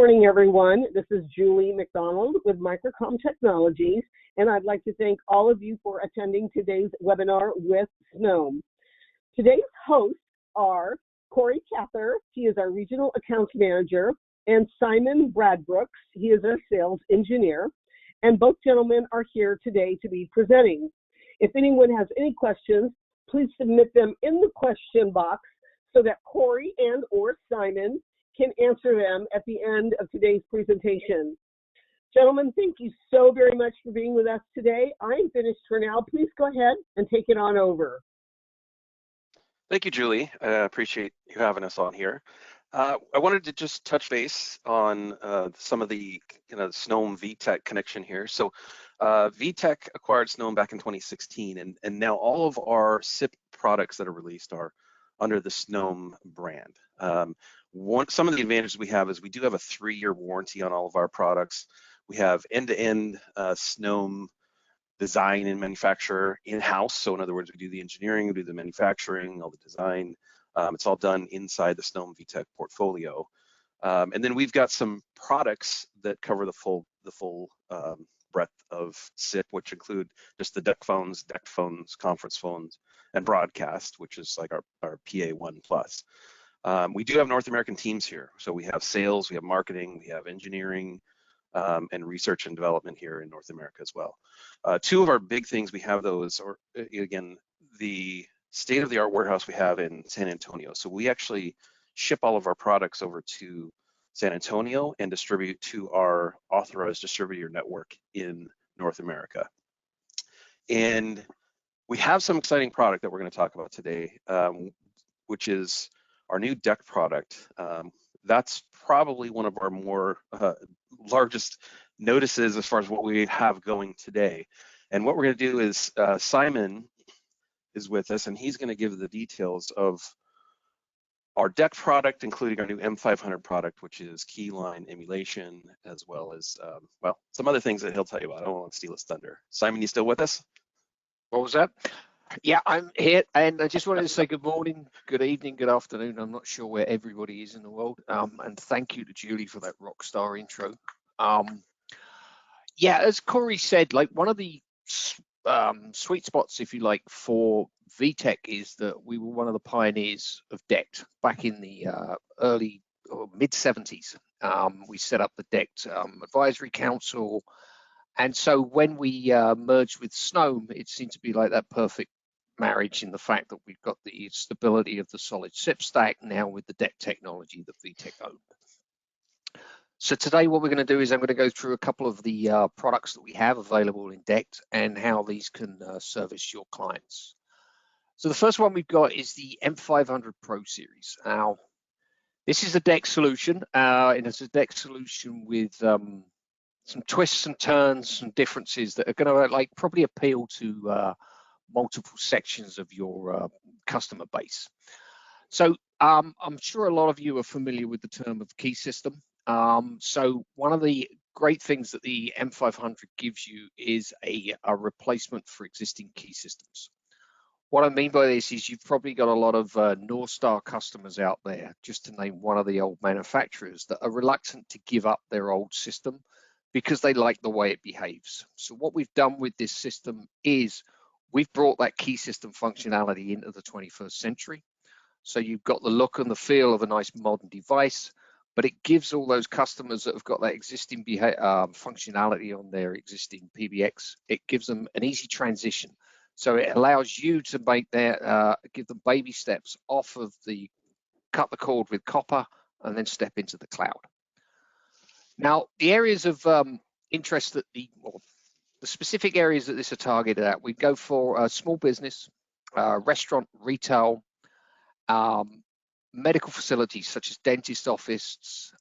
morning, everyone. This is Julie McDonald with Microcom Technologies, and I'd like to thank all of you for attending today's webinar with Snom. Today's hosts are Corey Cather, he is our Regional Accounts Manager, and Simon Bradbrooks, he is our Sales Engineer, and both gentlemen are here today to be presenting. If anyone has any questions, please submit them in the question box so that Corey and or Simon can answer them at the end of today's presentation. Gentlemen, thank you so very much for being with us today. I'm finished for now. Please go ahead and take it on over. Thank you, Julie. I appreciate you having us on here. I wanted to just touch base on some of the Snom VTech connection here. So VTech acquired Snom back in 2016, and now all of our SIP products that are released are under the Snom brand. Some of the advantages we have is we do have a 3-year warranty on all of our products. We have end-to-end Snom design and manufacture in-house. So in other words, we do the engineering, we do the manufacturing, all the design. It's all done inside the Snom VTech portfolio. And then we've got some products that cover the full breadth of SIP, which include just the DECT phones, conference phones, and broadcast, which is like our PA1 Plus. We do have North American teams here. So we have sales, we have marketing, we have engineering, and research and development here in North America as well. 2 of our big things we have those are, again, the state-of-the-art warehouse we have in San Antonio. So we actually ship all of our products over to San Antonio and distribute to our authorized distributor network in North America. And we have some exciting product that we're going to talk about today, which is our new DECT product. That's probably one of our more largest notices as far as what we have going today. And what we're going to do is Simon is with us, and he's going to give the details of our DECT product, including our new M500 product, which is keyline emulation, as well as, well, some other things that he'll tell you about. I don't want to steal his thunder. Simon, you still with us? What was that? Yeah, I'm here, and I just wanted to say good morning, good evening, good afternoon. I'm not sure where everybody is in the world, and thank you to Julie for that rock star intro. Yeah, as Corey said, like one of the sweet spots, if you like, for VTech is that we were one of the pioneers of DECT back in the early or mid 70s. We set up the DECT Advisory Council, and so when we merged with Snom, it seemed to be like that perfect marriage in the fact that we've got the stability of the solid SIP stack now with the DECT technology that VTech owned. So today what we're going to do is I'm going to go through a couple of the products that we have available in DECT and how these can service your clients. So the first one we've got is the M500 Pro Series. Now, this is a DECT solution, and it's a DECT solution with some twists and turns, some differences that are going to like probably appeal to multiple sections of your customer base. So I'm sure a lot of you are familiar with the term of key system. So one of the great things that the M500 gives you is a replacement for existing key systems. What I mean by this is you've probably got a lot of North Star customers out there, just to name one of the old manufacturers, that are reluctant to give up their old system because they like the way it behaves. So what we've done with this system is we've brought that key system functionality into the 21st century. So you've got the look and the feel of a nice modern device, but it gives all those customers that have got that existing functionality on their existing PBX, it gives them an easy transition. So it allows you to make give them baby steps off of cut the cord with copper and then step into the cloud. Now, the areas of interest that the specific areas that this are targeted at, we go for small business, restaurant, retail, medical facilities such as dentist office,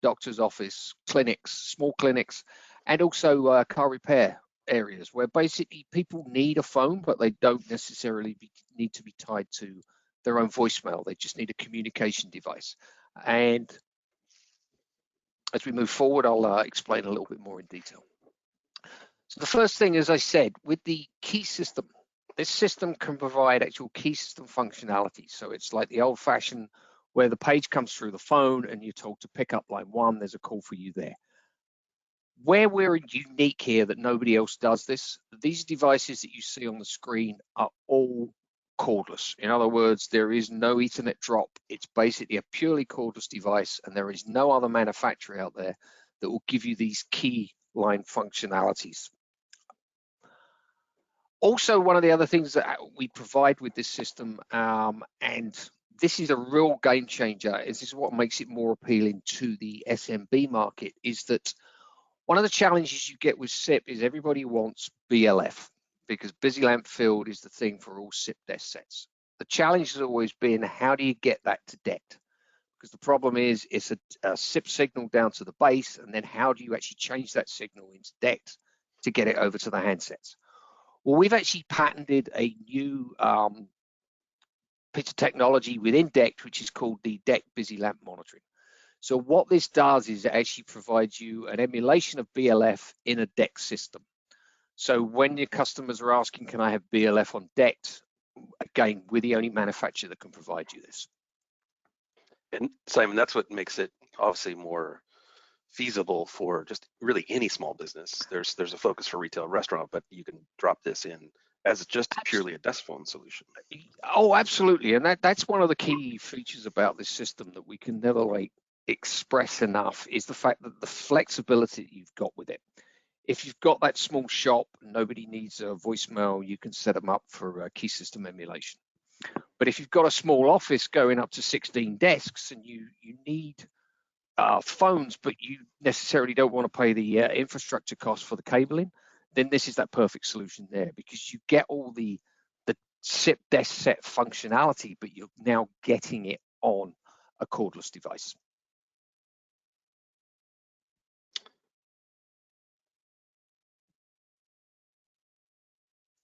doctor's office, clinics, small clinics, and also car repair areas where basically people need a phone, but they don't necessarily need to be tied to their own voicemail. They just need a communication device. And as we move forward, I'll explain a little bit more in detail. So the first thing, as I said, with the key system, this system can provide actual key system functionality. So it's like the old-fashioned where the page comes through the phone and you're told to pick up line 1, there's a call for you there. Where we're unique here that nobody else does this, these devices that you see on the screen are all cordless. In other words, there is no Ethernet drop. It's basically a purely cordless device, and there is no other manufacturer out there that will give you these key line functionalities. Also, one of the other things that we provide with this system, and this is a real game changer, this is what makes it more appealing to the SMB market, is that one of the challenges you get with SIP is everybody wants BLF, because busy lamp field is the thing for all SIP desk sets. The challenge has always been, how do you get that to DECT? Because the problem is, it's a SIP signal down to the base, and then how do you actually change that signal into DECT to get it over to the handsets? Well, we've actually patented a new piece of technology within DECT, which is called the DECT Busy Lamp Monitoring. So what this does is it actually provides you an emulation of BLF in a DECT system. So when your customers are asking, can I have BLF on DECT? Again, we're the only manufacturer that can provide you this. And Simon, that's what makes it obviously more feasible for just really any small business. There's a focus for retail restaurant, but you can drop this in as just purely a desk phone solution. Oh, absolutely. And that's one of the key features about this system that we can never express enough, is the fact that the flexibility that you've got with it. If you've got that small shop, nobody needs a voicemail, you can set them up for key system emulation. But if you've got a small office going up to 16 desks and you need phones, but you necessarily don't want to pay the infrastructure cost for the cabling, then this is that perfect solution there, because you get all the SIP desk set functionality, but you're now getting it on a cordless device.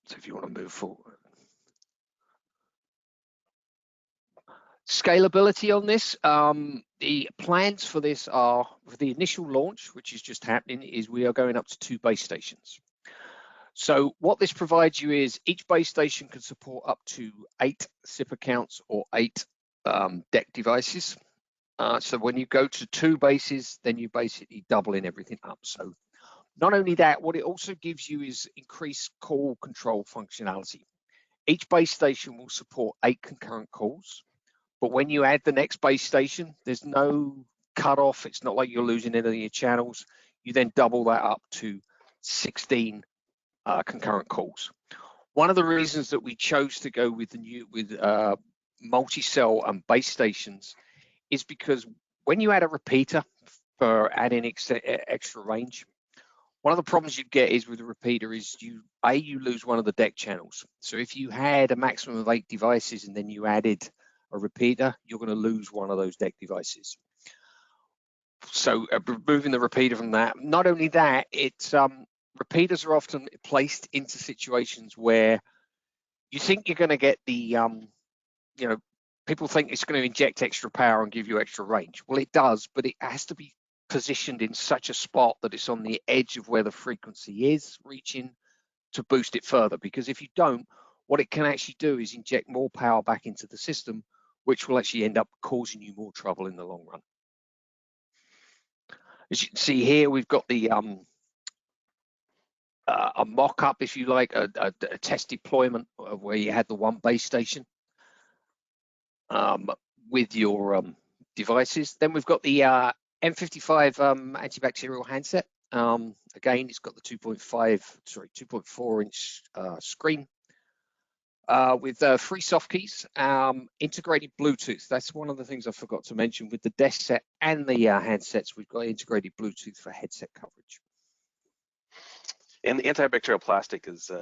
So if you want to move forward. Scalability on this, the plans for this are, for the initial launch, which is just happening, is we are going up to 2 base stations. So what this provides you is each base station can support up to 8 SIP accounts or 8 DECT devices. So when you go to 2 bases, then you're basically doubling everything up. So not only that, what it also gives you is increased call control functionality. Each base station will support 8 concurrent calls, but when you add the next base station, there's no cutoff. It's not like you're losing any of your channels. You then double that up to 16 concurrent calls. One of the reasons that we chose to go with multi-cell and base stations is because when you add a repeater for adding extra range, one of the problems you get is with a repeater is you lose one of the DECT channels. So if you had a maximum of 8 devices and then you added a repeater, you're going to lose one of those DECT devices. So removing the repeater from that. Not only that, it's repeaters are often placed into situations where you think you're going to get the people think it's going to inject extra power and give you extra range. Well, it does, but it has to be positioned in such a spot that it's on the edge of where the frequency is reaching to boost it further, because if you don't, what it can actually do is inject more power back into the system, which will actually end up causing you more trouble in the long run. As you can see here, we've got the a mock-up, if you like, a test deployment of where you had the 1 base station with your devices. Then we've got the M55 antibacterial handset. Again, it's got the 2.4 inch screen with 3 soft keys, integrated Bluetooth. That's one of the things I forgot to mention with the desk set and the handsets. We've got integrated Bluetooth for headset coverage. And the antibacterial plastic is, I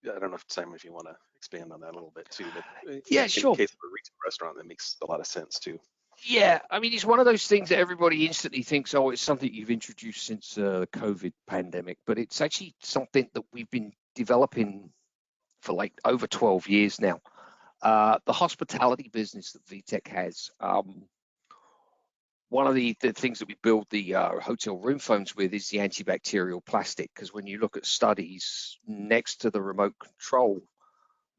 don't know if Simon, if you want to expand on that a little bit too, but yeah, sure. In the case of a retail restaurant, that makes a lot of sense too. Yeah, I mean, it's one of those things that everybody instantly thinks, oh, it's something you've introduced since the COVID pandemic, but it's actually something that we've been developing for like over 12 years now. The hospitality business that VTech has, one of the things that we build the hotel room phones with is the antibacterial plastic, because when you look at studies next to the remote control,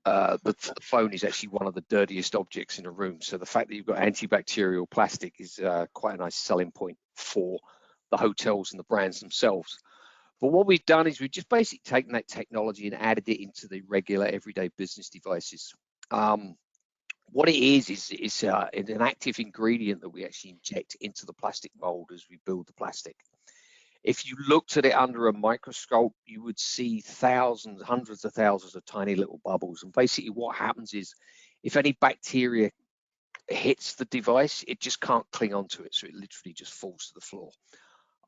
the phone is actually one of the dirtiest objects in a room. So the fact that you've got antibacterial plastic is quite a nice selling point for the hotels and the brands themselves. But what we've done is we've just basically taken that technology and added it into the regular everyday business devices. What it is an active ingredient that we actually inject into the plastic mold as we build the plastic. If you looked at it under a microscope, you would see thousands, hundreds of thousands of tiny little bubbles. And basically what happens is if any bacteria hits the device, it just can't cling onto it. So it literally just falls to the floor.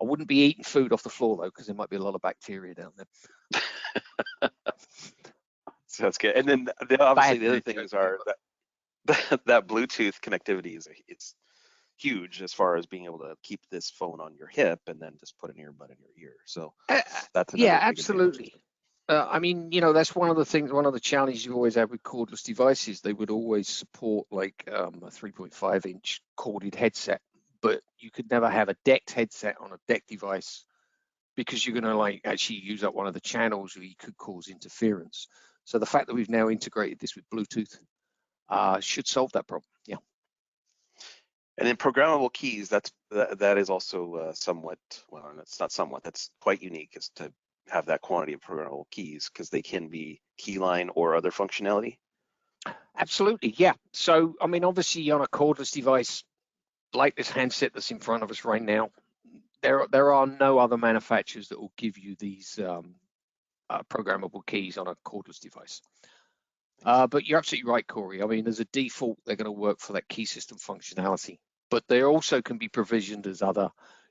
I wouldn't be eating food off the floor, though, because there might be a lot of bacteria down there. So that's good. And then obviously the other things are that Bluetooth connectivity it's huge as far as being able to keep this phone on your hip and then just put an earbud in your ear. So that's another yeah, big absolutely. I mean, you know, that's one of the things, one of the challenges you always have with cordless devices. They would always support like a 3.5-inch corded headset, but you could never have a DECT headset on a DECT device because you're going to like actually use up one of the channels or you could cause interference. So the fact that we've now integrated this with Bluetooth should solve that problem. Yeah. And then programmable keys, that is also somewhat, well, it's not somewhat, that's quite unique, is to have that quantity of programmable keys because they can be keyline or other functionality. Absolutely, yeah. So, I mean, obviously on a cordless device like this handset that's in front of us right now, there are no other manufacturers that will give you these programmable keys on a cordless device. But you're absolutely right, Corey. I mean, as a default, they're going to work for that key system functionality, but they also can be provisioned as other.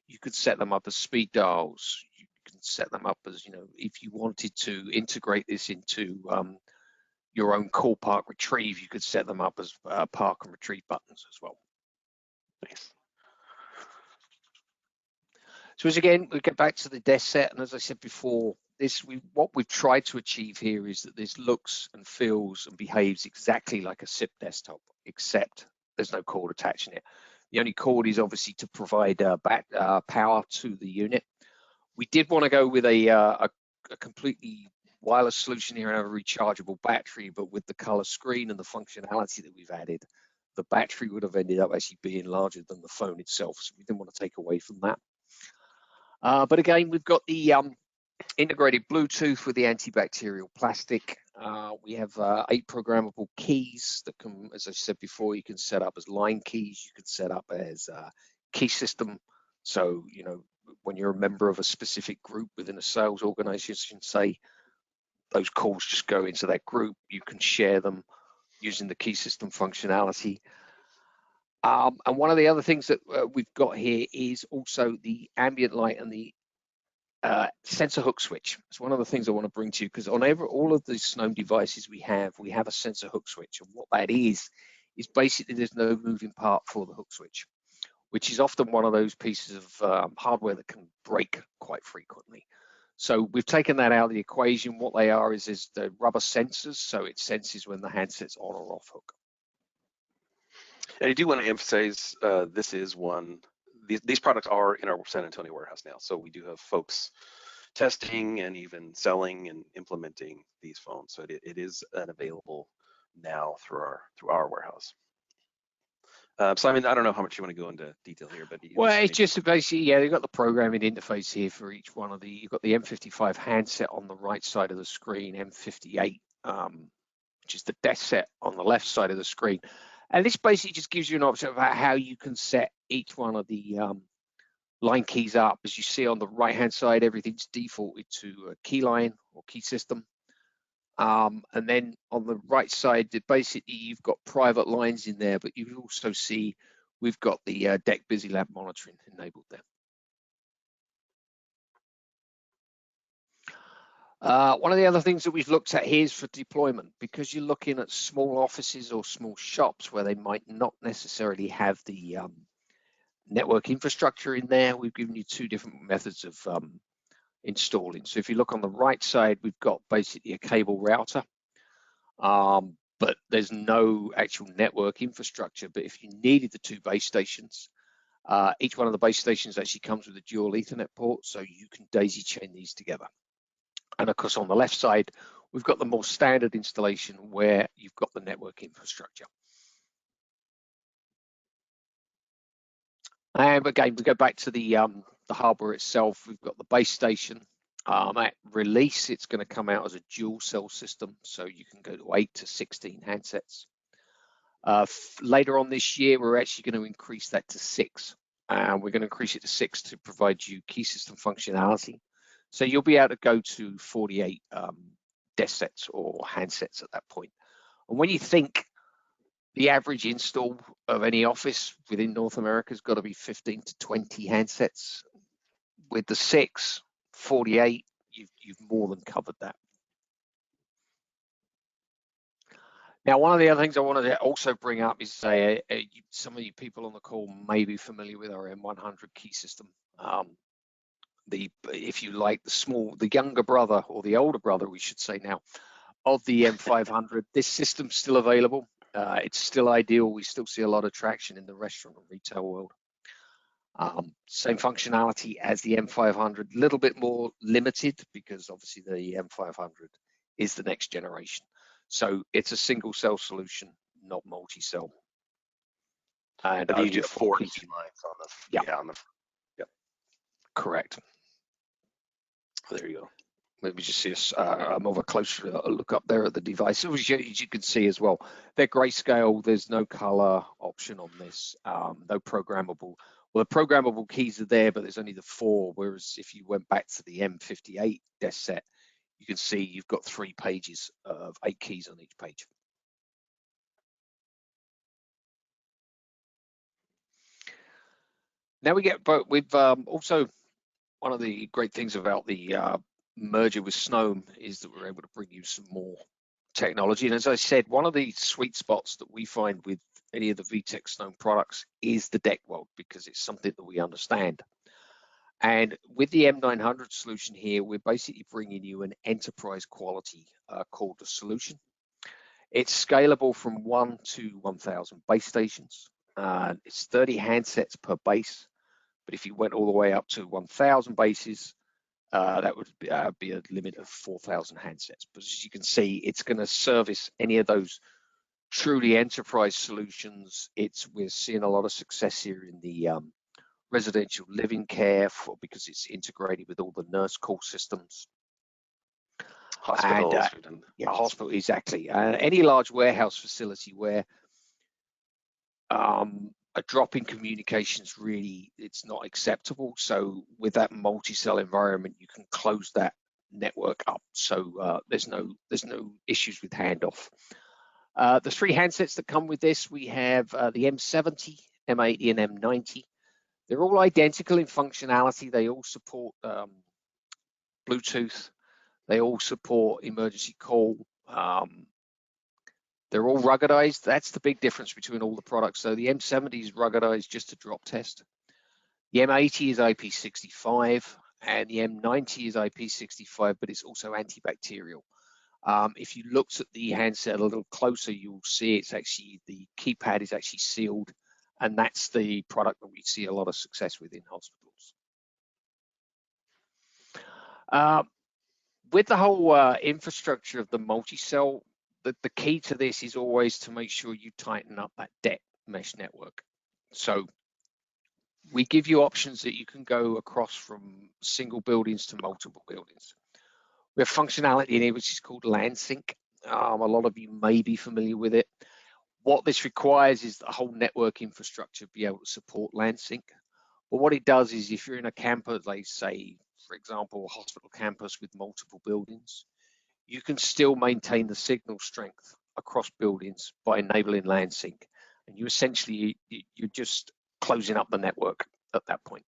You could set them up as speed dials. You can set them up as, you know, if you wanted to integrate this into your own call, park, retrieve, you could set them up as park and retrieve buttons as well. Nice. So as again, we get back to the desk set, and as I said before, what we've tried to achieve here is that this looks and feels and behaves exactly like a SIP desktop, except there's no cord attaching it. The only cord is obviously to provide power to the unit. We did want to go with a completely wireless solution here and have a rechargeable battery, but with the color screen and the functionality that we've added, the battery would have ended up actually being larger than the phone itself, so we didn't want to take away from that. But again, we've got the integrated Bluetooth with the antibacterial plastic. We have 8 programmable keys that can, as I said before, you can set up as line keys, you can set up as key system. So, you know, when you're a member of a specific group within a sales organization, say, those calls just go into that group, you can share them using the key system functionality. And one of the other things that we've got here is also the ambient light and the sensor hook switch. It's one of the things I want to bring to you, because on all of the Snom devices we have a sensor hook switch, and what that is basically there's no moving part for the hook switch, which is often one of those pieces of hardware that can break quite frequently. So we've taken that out of the equation. What they are is the rubber sensors, so it senses when the handset's on or off hook. And I do want to emphasize this is one, these products are in our San Antonio warehouse now. So we do have folks testing and even selling and implementing these phones. So it is available now through our warehouse. Simon, I don't know how much you want to go into detail here, but well, it's just basically, yeah, you've got the programming interface here for each one of the. You've got the M55 handset on the right side of the screen, M58, which is the desk set on the left side of the screen, and this basically just gives you an option about how you can set each one of the line keys up. As you see on the right hand side, everything's defaulted to a key line or key system. And then on the right side, basically you've got private lines in there, but you also see we've got the DECT Busy Lab monitoring enabled there. One of the other things that we've looked at here is for deployment, because you're looking at small offices or small shops where they might not necessarily have the network infrastructure in there. We've given you 2 different methods of installing. So if you look on the right side, we've got basically a cable router, but there's no actual network infrastructure. But if you needed the 2 base stations, each one of the base stations actually comes with a dual Ethernet port, so you can daisy chain these together. And of course, on the left side, We've got the more standard installation where you've got the network infrastructure. And again, we go back to the hardware itself. We've got the base station. At release, it's going to come out as a dual cell system, so you can go to 8 to 16 handsets. Later on this year, we're actually going to increase that to 6. We're going to increase it to 6 to provide you key system functionality. So you'll be able to go to 48 desk sets or handsets at that point. And when you think the average install of any office within North America has got to be 15 to 20 handsets, with the 6, 48, you've more than covered that. Now, one of the other things I wanted to also bring up is some of you people on the call may be familiar with our M100 key system. If you like, the younger brother, or the older brother, we should say now, of the M500. This system's still available. It's still ideal. We still see a lot of traction in the restaurant and retail world. Same functionality as the M500, a little bit more limited because obviously the M500 is the next generation. So it's a single cell solution, not multi-cell. And you do 4 key lines on the Yep. Correct. There you go. Maybe just see a more of a closer look up there at the device. As you can see as well, they're grayscale. There's no color option on this. No programmable. Well, the programmable keys are there, but there's only the 4. Whereas if you went back to the M58 desk set, you can see you've got 3 pages of 8 keys on each page. Now we get, but we've also, one of the great things about the merger with Snom is that we're able to bring you some more technology. And as I said, one of the sweet spots that we find with any of the VTech Snom products is the DECT world, because it's something that we understand. And with the M900 solution here, we're basically bringing you an enterprise quality called a solution. It's scalable from 1 to 1,000 base stations. It's 30 handsets per base. But if you went all the way up to 1,000 bases, that would be a limit of 4,000 handsets. But as you can see, it's going to service any of those truly enterprise solutions. We're seeing a lot of success here in the residential living care because it's integrated with all the nurse call systems. Hospitals. Yeah, hospital, exactly. Any large warehouse facility where a drop in communications really, it's not acceptable. So with that multi-cell environment, you can close that network up. So there's no issues with handoff. The 3 handsets that come with this, we have the M70, M80, and M90. They're all identical in functionality. They all support Bluetooth. They all support emergency call. They're all ruggedized. That's the big difference between all the products. So the M70 is ruggedized just to drop test. The M80 is IP65 and the M90 is IP65, but it's also antibacterial. If you looked at the handset a little closer, you'll see it's actually, the keypad is actually sealed, and that's the product that we see a lot of success with in hospitals. With the whole infrastructure of the multi-cell, the key to this is always to make sure you tighten up that DECT mesh network. So we give you options that you can go across from single buildings to multiple buildings. We have functionality in here which is called LAN sync. A lot of you may be familiar with it. What this requires is the whole network infrastructure be able to support LAN sync. But what it does is if you're in a campus, like say, for example, a hospital campus with multiple buildings, you can still maintain the signal strength across buildings by enabling LAN sync. And you essentially, you're just closing up the network at that point.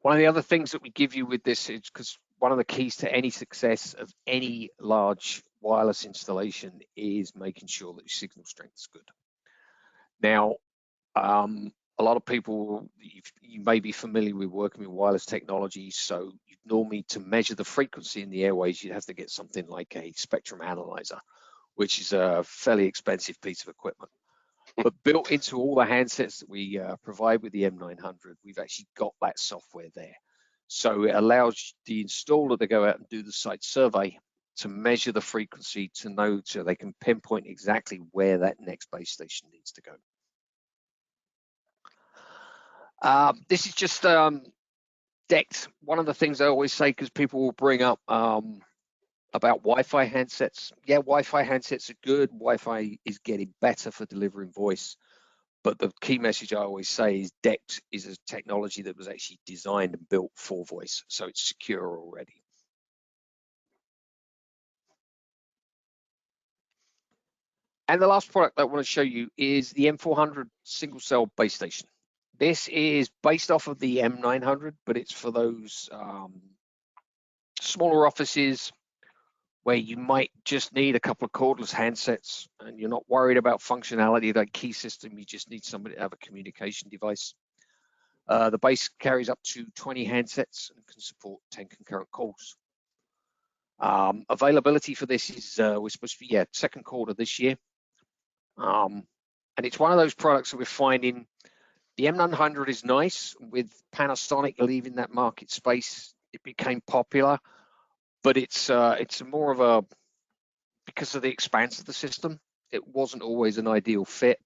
One of the other things that we give you with this is, because one of the keys to any success of any large wireless installation is making sure that your signal strength is good. Now, a lot of people, you may be familiar with working with wireless technology, so you normally, to measure the frequency in the airways, you have to get something like a spectrum analyzer, which is a fairly expensive piece of equipment. But built into all the handsets that we provide with the M900, we've actually got that software there. So it allows the installer to go out and do the site survey to measure the frequency to know, so they can pinpoint exactly where that next base station needs to go. This is just DECT. One of the things I always say, because people will bring up about Wi-Fi handsets. Yeah, Wi-Fi handsets are good. Wi-Fi is getting better for delivering voice. But the key message I always say is DECT is a technology that was actually designed and built for voice, so it's secure already. And the last product I want to show you is the M400 single cell base station. This is based off of the M900, but it's for those smaller offices where you might just need a couple of cordless handsets and you're not worried about functionality of that key system. You just need somebody to have a communication device. The base carries up to 20 handsets and can support 10 concurrent calls. Availability for this is we're supposed to be second quarter this year. And it's one of those products that we're finding. The M900 is nice. With Panasonic leaving that market space, it became popular, but it's more of a, because of the expanse of the system, it wasn't always an ideal fit.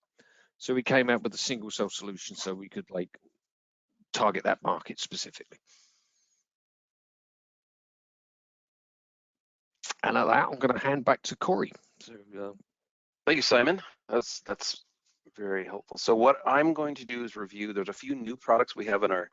So we came out with a single cell solution so we could like target that market specifically. And at that, I'm going to hand back to Corey. So, thank you, Simon. That's very helpful. So what I'm going to do is review. There's a few new products we have in our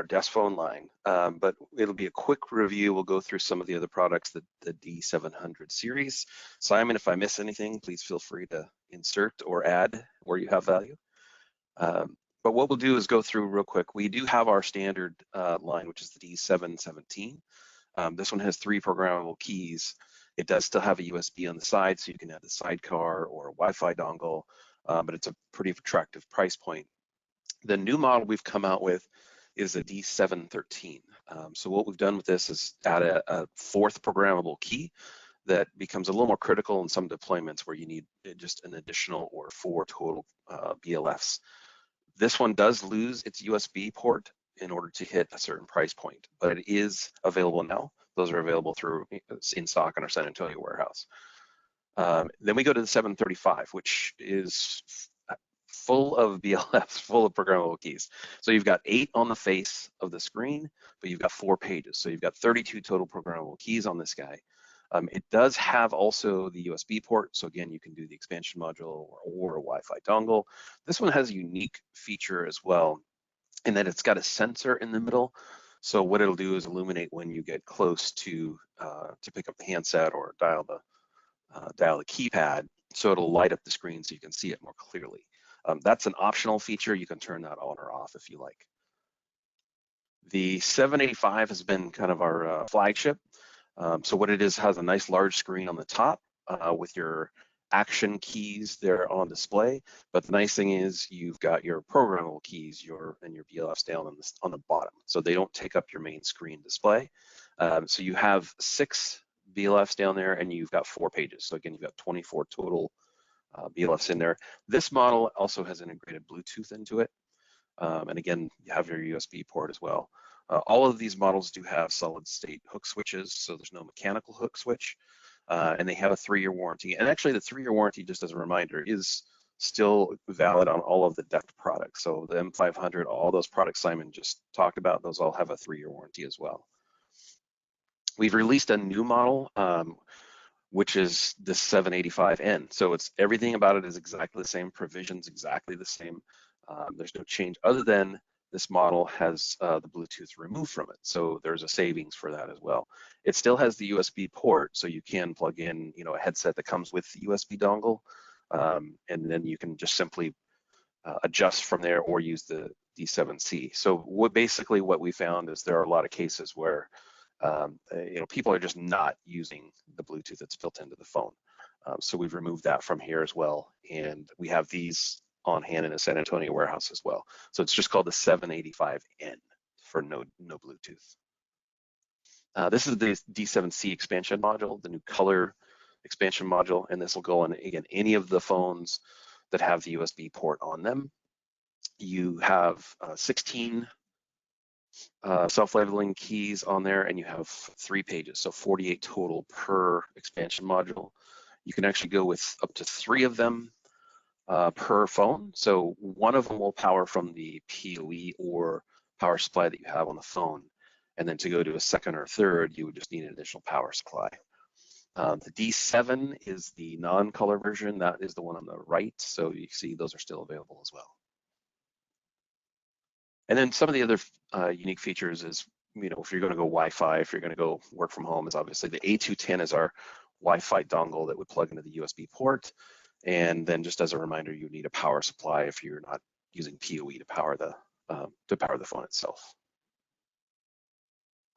desk phone line, but it'll be a quick review. We'll go through some of the other products, the D700 series. Simon, if I miss anything, please feel free to insert or add where you have value. But what we'll do is go through real quick. We do have our standard line, which is the D717. This one has 3 programmable keys. It does still have a USB on the side, so you can add the sidecar or a Wi-Fi dongle, but it's a pretty attractive price point. The new model we've come out with is a D713. So what we've done with this is add a 4th programmable key that becomes a little more critical in some deployments where you need just an additional or 4 total BLFs. This one does lose its USB port in order to hit a certain price point, but it is available now. Those are available through in stock in our San Antonio warehouse. Then we go to the 735, which is full of BLFs, full of programmable keys. So you've got 8 on the face of the screen, but you've got 4 pages. So you've got 32 total programmable keys on this guy. It does have also the USB port. So again, you can do the expansion module or a Wi-Fi dongle. This one has a unique feature as well, in that it's got a sensor in the middle. So what it'll do is illuminate when you get close to pick up the handset or dial the keypad. So it'll light up the screen so you can see it more clearly. That's an optional feature. You can turn that on or off if you like. The 785 has been kind of our flagship. So what it is, has a nice large screen on the top with your action keys there on display. But the nice thing is you've got your programmable keys and your BLFs down on the bottom. So they don't take up your main screen display. So you have 6 BLFs down there and you've got 4 pages. So again, you've got 24 total BLFs in there. This model also has integrated Bluetooth into it. And again, you have your USB port as well. All of these models do have solid state hook switches, so there's no mechanical hook switch. And they have a 3-year warranty. And actually the 3-year warranty, just as a reminder, is still valid on all of the DECT products. So the M500, all those products Simon just talked about, those all have a 3-year warranty as well. We've released a new model, which is the 785N. So it's everything about it is exactly the same, provisions exactly the same. There's no change other than this model has the Bluetooth removed from it. So there's a savings for that as well. It still has the USB port, so you can plug in, a headset that comes with the USB dongle, and then you can just simply adjust from there or use the D7C. So basically what we found is there are a lot of cases where people are just not using the Bluetooth that's built into the phone. So we've removed that from here as well. And we have these on hand in a San Antonio warehouse as well. So it's just called the 785N for no Bluetooth. This is the D7C expansion module, the new color expansion module. And this will go on, again, any of the phones that have the USB port on them. You have 16 self-leveling keys on there, and you have 3 pages, so 48 total per expansion module. You can actually go with up to 3 of them per phone. So one of them will power from the PoE or power supply that you have on the phone. And then to go to a second or third, you would just need an additional power supply. The D7 is the non-color version. That is the one on the right. So you see those are still available as well. And then some of the other unique features is, if you're going to go Wi-Fi, if you're going to go work from home, is obviously the A210 is our Wi-Fi dongle that would plug into the USB port. And then just as a reminder, you need a power supply if you're not using PoE to power the phone itself.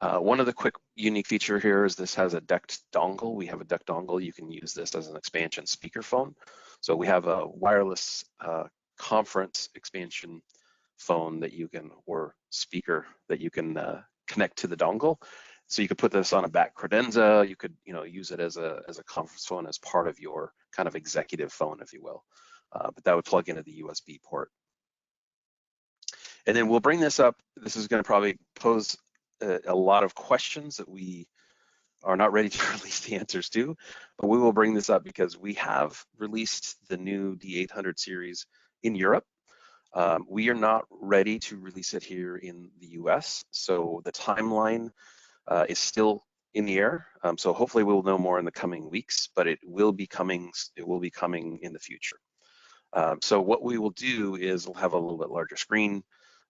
One of the quick unique feature here is this has a DECT dongle. We have a DECT dongle. You can use this as an expansion speakerphone. So we have a wireless conference expansion phone that you can, or speaker that you can connect to the dongle. So you could put this on a back credenza. You could, use it as a conference phone as part of your kind of executive phone, if you will. But that would plug into the USB port. And then we'll bring this up. This is going to probably pose a lot of questions that we are not ready to release the answers to, but we will bring this up because we have released the new D800 series in Europe. We are not ready to release it here in the US, so the timeline is still in the air. So hopefully we'll know more in the coming weeks, but it will be coming. It will be coming in the future. So what we will do is we'll have a little bit larger screen.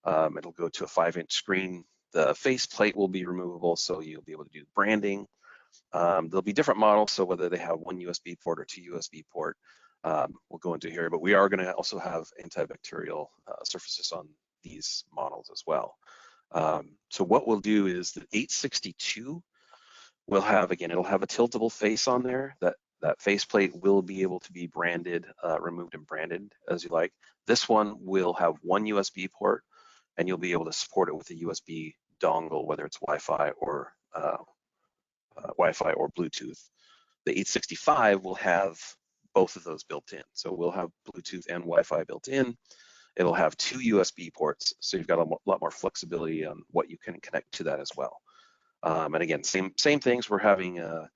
It'll go to a 5-inch screen. The faceplate will be removable, so you'll be able to do branding. There'll be different models, so whether they have 1 USB port or 2 USB port, we'll go into here, but we are going to also have antibacterial surfaces on these models as well. So what we'll do is the 862 will have, again, it'll have a tiltable face on there. That faceplate will be able to be branded, removed and branded as you like. This one will have 1 USB port, and you'll be able to support it with a USB dongle, whether it's Wi-Fi or Bluetooth. The 865 will have both of those built in. So we'll have Bluetooth and Wi-Fi built in. It'll have 2 USB ports, so you've got a lot more flexibility on what you can connect to that as well. And again, same things. We're having a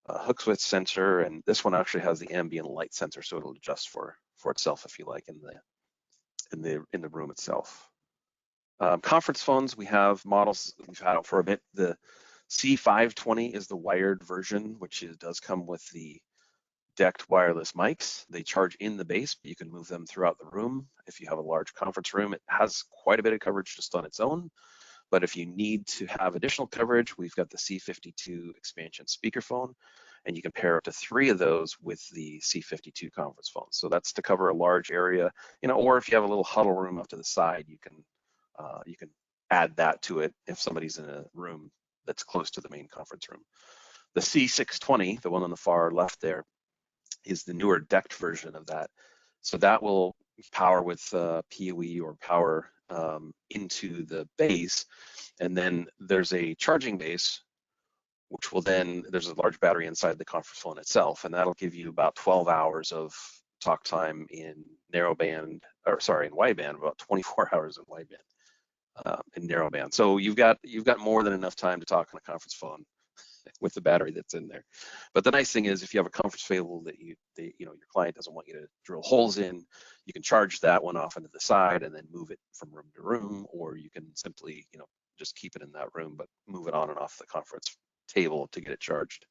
hook switch sensor, and this one actually has the ambient light sensor, so it'll adjust for itself if you like in the room itself. Conference phones, we have models we've had out for a bit. The C520 is the wired version, which does come with the DECT wireless mics. They charge in the base, but you can move them throughout the room. If you have a large conference room, it has quite a bit of coverage just on its own. But if you need to have additional coverage, we've got the C52 expansion speakerphone, and you can pair up to 3 of those with the C52 conference phone. So that's to cover a large area, or if you have a little huddle room up to the side, you can add that to it if somebody's in a room that's close to the main conference room. The C620, the one on the far left there, is the newer DECT version of that. So that will power with PoE or power into the base. And then there's a charging base, which will then, there's a large battery inside the conference phone itself, and that'll give you about 12 hours of talk time in wideband, about 24 hours in wideband. In narrowband. So you've got more than enough time to talk on a conference phone with the battery that's in there. But the nice thing is, if you have a conference cable that your client doesn't want you to drill holes in, you can charge that one off into the side and then move it from room to room, or you can simply just keep it in that room but move it on and off the conference table to get it charged.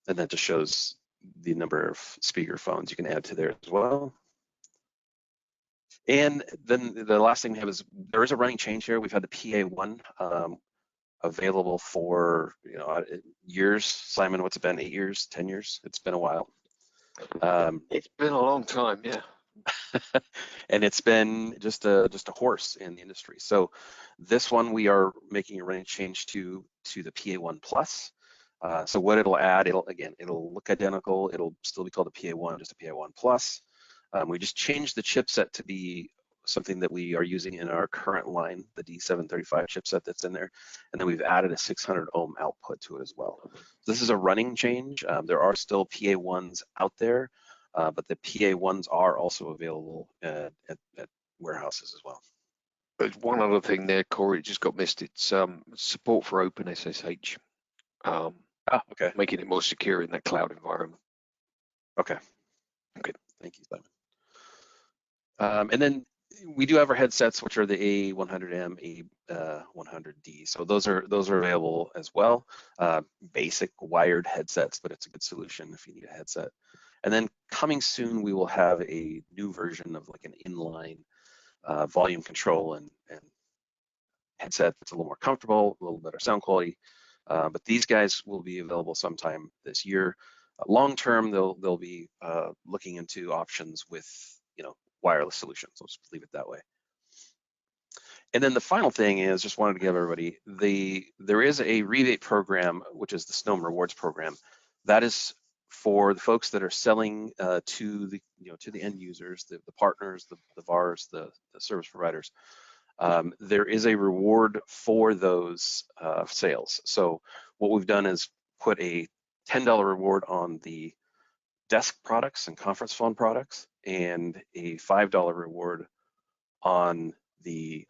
And that just shows the number of speaker phones you can add to there as well. And then the last thing we have is there is a running change here. We've had the PA1 available for years. Simon, what's it been? 8 years, 10 years? It's been a while. It's been a long time, yeah. And it's been just a horse in the industry. So this one we are making a running change to the PA1 Plus. So what it'll add, it'll look identical. It'll still be called a PA1, just a PA1 Plus. We just changed the chipset to be something that we are using in our current line, the D735 chipset that's in there. And then we've added a 600 ohm output to it as well. So this is a running change. There are still PA1s out there, but the PA1s are also available at warehouses as well. There's one other thing there, Corey, it just got missed. It's support for OpenSSH, Okay. making it more secure in that cloud environment. Okay. Thank you, Simon. And then we do have our headsets, which are the A100M, A100D. So those are available as well. Basic wired headsets, but it's a good solution if you need a headset. And then coming soon, we will have a new version of like an inline volume control and headset that's a little more comfortable, a little better sound quality. But these guys will be available sometime this year. Long term, they'll be looking into options with wireless solutions. Let's leave it that way. And then the final thing is, just wanted to give everybody there is a rebate program, which is the Snom Rewards program. That is for the folks that are selling to the end users, the partners, the VARs, the service providers. There is a reward for those sales. So what we've done is put a $10 reward on the desk products and conference phone products, and a $5 reward on the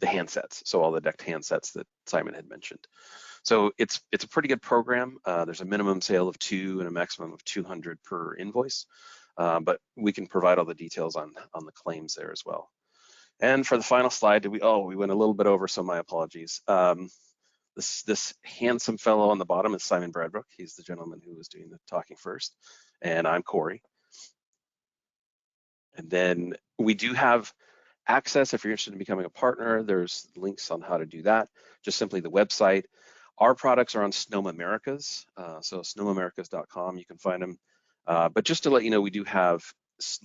handsets. So all the DECT handsets that Simon had mentioned. So it's a pretty good program. There's a minimum sale of 2 and a maximum of 200 per invoice, but we can provide all the details on the claims there as well. And for the final slide, we went a little bit over, so my apologies. This handsome fellow on the bottom is Simon Bradbrook. He's the gentleman who was doing the talking first, and I'm Corey. And then we do have access if you're interested in becoming a partner. There's links on how to do that. Just simply the website. Our products are on Snom Americas, so snomamericas.com. You can find them. But just to let you know, we do have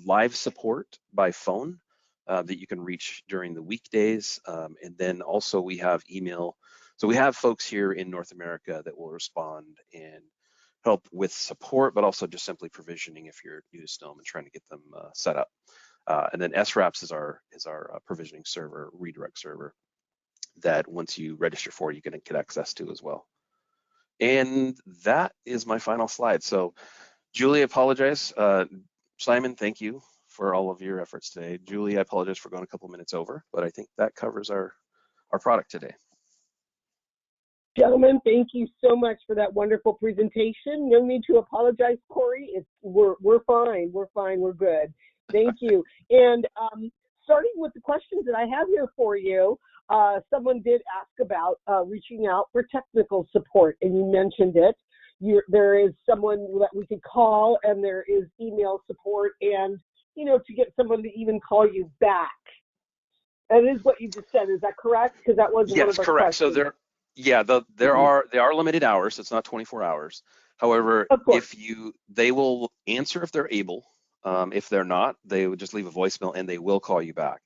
live support by phone that you can reach during the weekdays, and then also we have email. So we have folks here in North America that will respond and help with support, but also just simply provisioning if you're new to Snom and trying to get them set up. And then SRAPS is our provisioning server, redirect server, that once you register for, you can get access to as well. And that is my final slide. So Julie, I apologize. Simon, thank you for all of your efforts today. Julie, I apologize for going a couple minutes over, but I think that covers our product today. Gentlemen, thank you so much for that wonderful presentation. No need to apologize, Corey. We're fine. We're fine. We're good. Thank you. And starting with the questions that I have here for you, someone did ask about reaching out for technical support, and you mentioned it. There is someone that we could call, and there is email support, and to get someone to even call you back. That is what you just said. Is that correct? Because that was one of our correct. questions. So there are limited hours. It's not 24 hours. However, they will answer if they're able. If they're not, they would just leave a voicemail and they will call you back.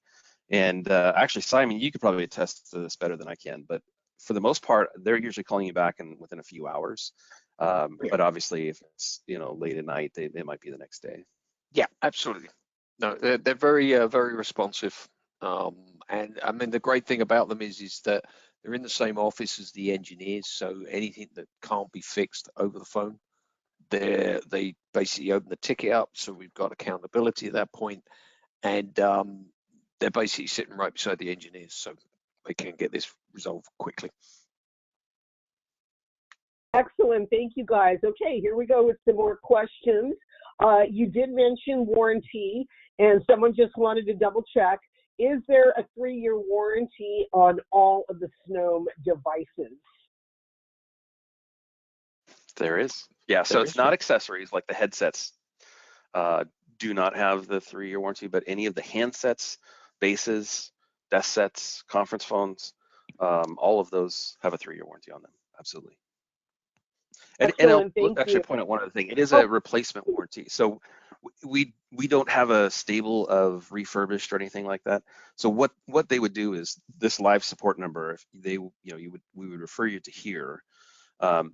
And actually, Simon, you could probably attest to this better than I can, but for the most part, they're usually calling you back within a few hours. But obviously, if it's late at night, they might be the next day. Yeah, absolutely. No, they're very very responsive. And I mean, the great thing about them is that they're in the same office as the engineers, so anything that can't be fixed over the phone, they basically open the ticket up, so we've got accountability at that point, and they're basically sitting right beside the engineers, so they can get this resolved quickly. Excellent. Thank you, guys. Okay, here we go with some more questions. You did mention warranty, and someone just wanted to double check. Is there a 3-year warranty on all of the Snom devices? There is. Yeah, so it's not accessories like the headsets do not have the 3-year warranty, but any of the handsets, bases, desk sets, conference phones, all of those have a 3-year warranty on them. Absolutely. And I'll actually point out one other thing. It is a replacement warranty. So we don't have a stable of refurbished or anything like that. So what they would do is this live support number, if we would refer you to here.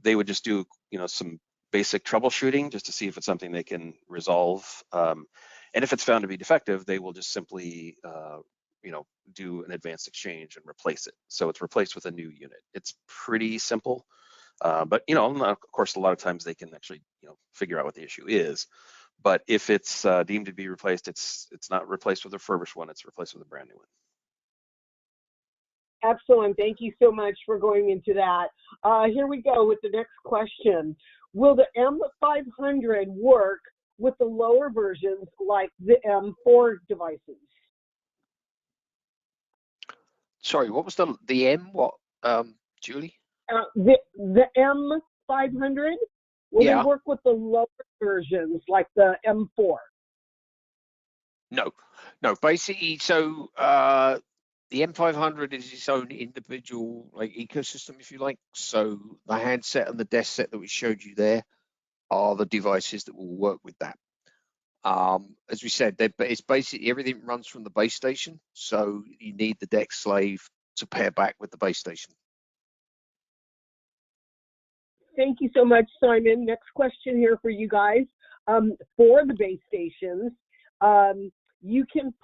They would just do some basic troubleshooting just to see if it's something they can resolve. And if it's found to be defective, they will just simply do an advanced exchange and replace it. So it's replaced with a new unit. It's pretty simple. But of course, a lot of times they can actually figure out what the issue is. But if it's deemed to be replaced, it's not replaced with a refurbished one. It's replaced with a brand new one. Excellent. Thank you so much for going into that. Here we go with the next question. Will the M500 work with the lower versions like the M4 devices? Sorry, what was the M? What, Julie? The M500, will they Yeah. work with the lower versions like the M4? No. Basically, so the M500 is its own individual like ecosystem, if you like. So the handset and the desk set that we showed you there are the devices that will work with that. As we said, it's basically everything runs from the base station, so you need the DECT slave to pair back with the base station. Thank you so much, Simon. Next question here for you guys. For the base stations, you can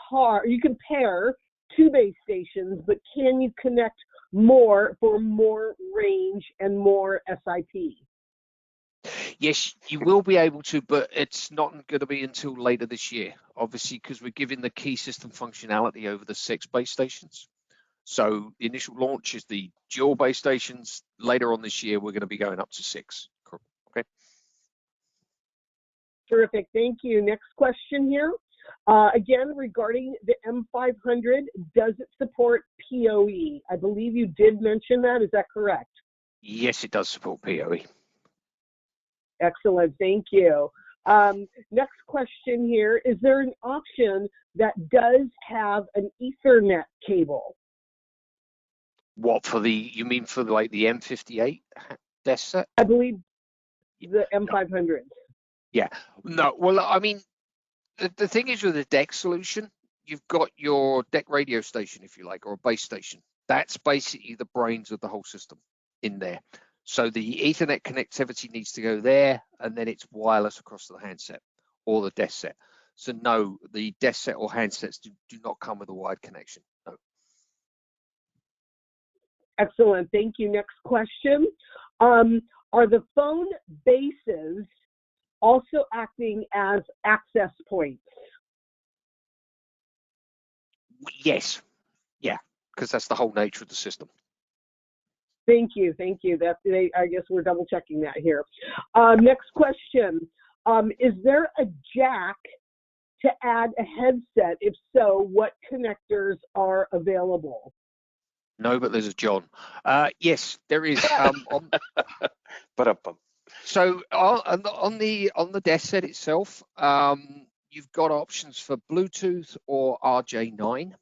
pair two base stations, but can you connect more for more range and more SIP? Yes, you will be able to, but it's not going to be until later this year, obviously, because we're giving the key system functionality over the 6 base stations. So the initial launch is the dual base stations. Later on this year, we're going to be going up to 6. Okay. Terrific. Thank you. Next question here. Again, regarding the M500, does it support PoE? I believe you did mention that. Is that correct? Yes, it does support PoE. Excellent. Thank you. Next question here. Is there an option that does have an Ethernet cable? What, you mean for like the M58 desk set? I believe the M500. Yeah. No, well, I mean, the thing is with the DECT solution, you've got your DECT radio station, if you like, or a base station. That's basically the brains of the whole system in there. So the Ethernet connectivity needs to go there, and then it's wireless across the handset or the desk set. So no, the desk set or handsets do not come with a wired connection. No. Excellent. Thank you. Next question. Are the phone bases also acting as access points? Yes. Yeah, because that's the whole nature of the system. Thank you. Thank you. I guess we're double checking that here. Next question. Is there a jack to add a headset? If so, what connectors are available? No, but there's a John. Yes, there is. So on the desk set itself, you've got options for Bluetooth or RJ9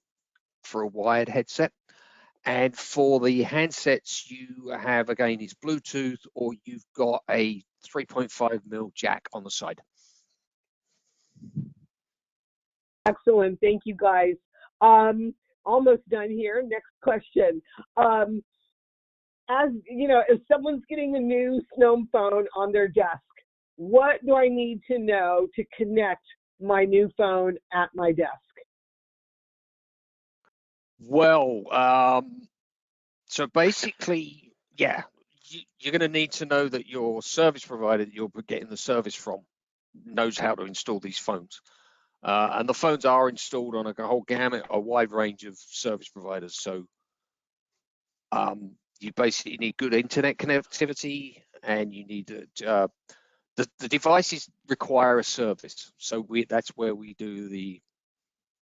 for a wired headset. And for the handsets, you have, again, it's Bluetooth, or you've got a 3.5mm jack on the side. Excellent. Thank you, guys. Almost done here. Next question. As you know, if someone's getting a new Snom phone on their desk, what do I need to know to connect my new phone at my desk? Well, so basically, yeah, you're going to need to know that your service provider that you're getting the service from knows how to install these phones. And the phones are installed on a whole gamut, a wide range of service providers. So you basically need good internet connectivity, and you need the devices require a service. So that's where we do the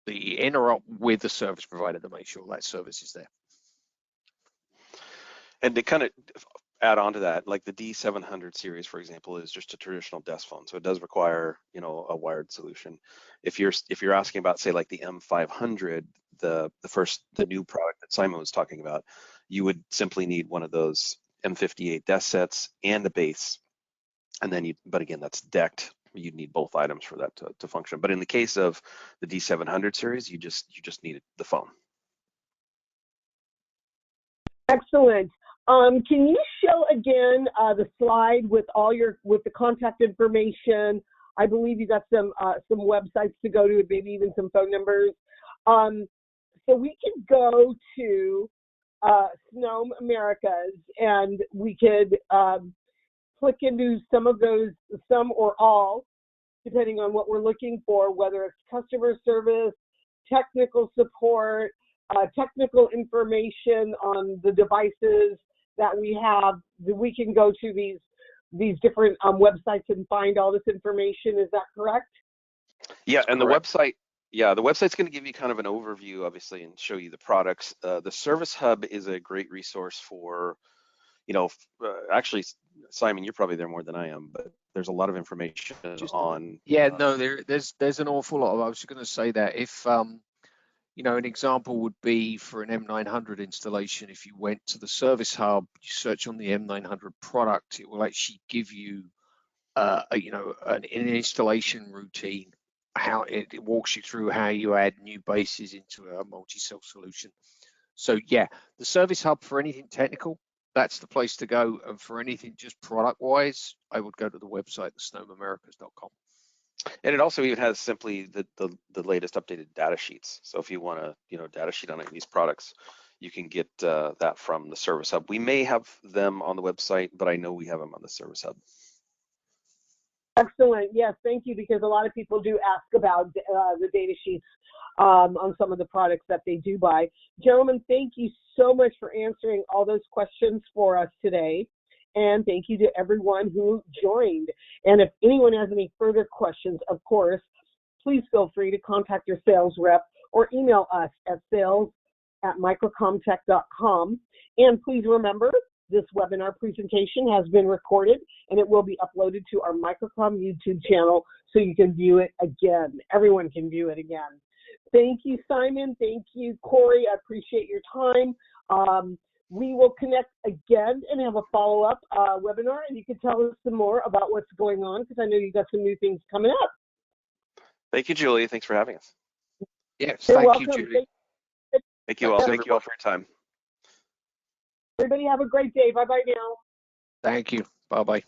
interop with the service provider to make sure that service is there. And to kind of add on to that, like the D700 series, for example, is just a traditional desk phone, so it does require, you know, a wired solution. If you're asking about, say, like the M500, the new product that Simon was talking about, you would simply need one of those M58 desk sets and a base, and then but again, that's DECT. You'd need both items for that to function. But in the case of the D700 series, you just need the phone. Excellent. Can you show again the slide with the contact information? I believe you got some websites to go to, maybe even some phone numbers. So we can go to Snom Americas, and we could click into some or all, depending on what we're looking for, whether it's customer service, technical support, technical information on the devices that we have, we can go to these different websites and find all this information. Is that correct? Yeah, That's and correct. the website's going to give you kind of an overview, obviously, and show you the products. The Service Hub is a great resource for, actually, Simon, you're probably there more than I am, but there's a lot of information on. Yeah, no, there's an awful lot. I was just going to say that if an example would be for an M900 installation. If you went to the Service Hub, you search on the M900 product, it will actually give you an installation routine. How it walks you through how you add new bases into a multi-cell solution. So yeah, the Service Hub for anything technical, that's the place to go. And for anything just product-wise, I would go to the website, thesnomamericas.com. And it also even has simply the latest updated data sheets. So if you want a data sheet on any of these products, you can get that from the Service Hub. We may have them on the website, but I know we have them on the Service Hub. Excellent. Yes, thank you, because a lot of people do ask about the data sheets on some of the products that they do buy. Gentlemen, thank you so much for answering all those questions for us today. And thank you to everyone who joined. And if anyone has any further questions, of course, please feel free to contact your sales rep or email us at sales@microcomtech.com. And please remember, this webinar presentation has been recorded and it will be uploaded to our Microcom YouTube channel so you can view it again. Everyone can view it again. Thank you, Simon. Thank you, Corey. I appreciate your time. We will connect again and have a follow-up webinar, and you can tell us some more about what's going on, because I know you've got some new things coming up. Thank you, Julie. Thanks for having us. Yes, You're thank welcome. you, Julie. Thank you all. Thank you all for your time. Everybody have a great day. Bye-bye now. Thank you. Bye-bye.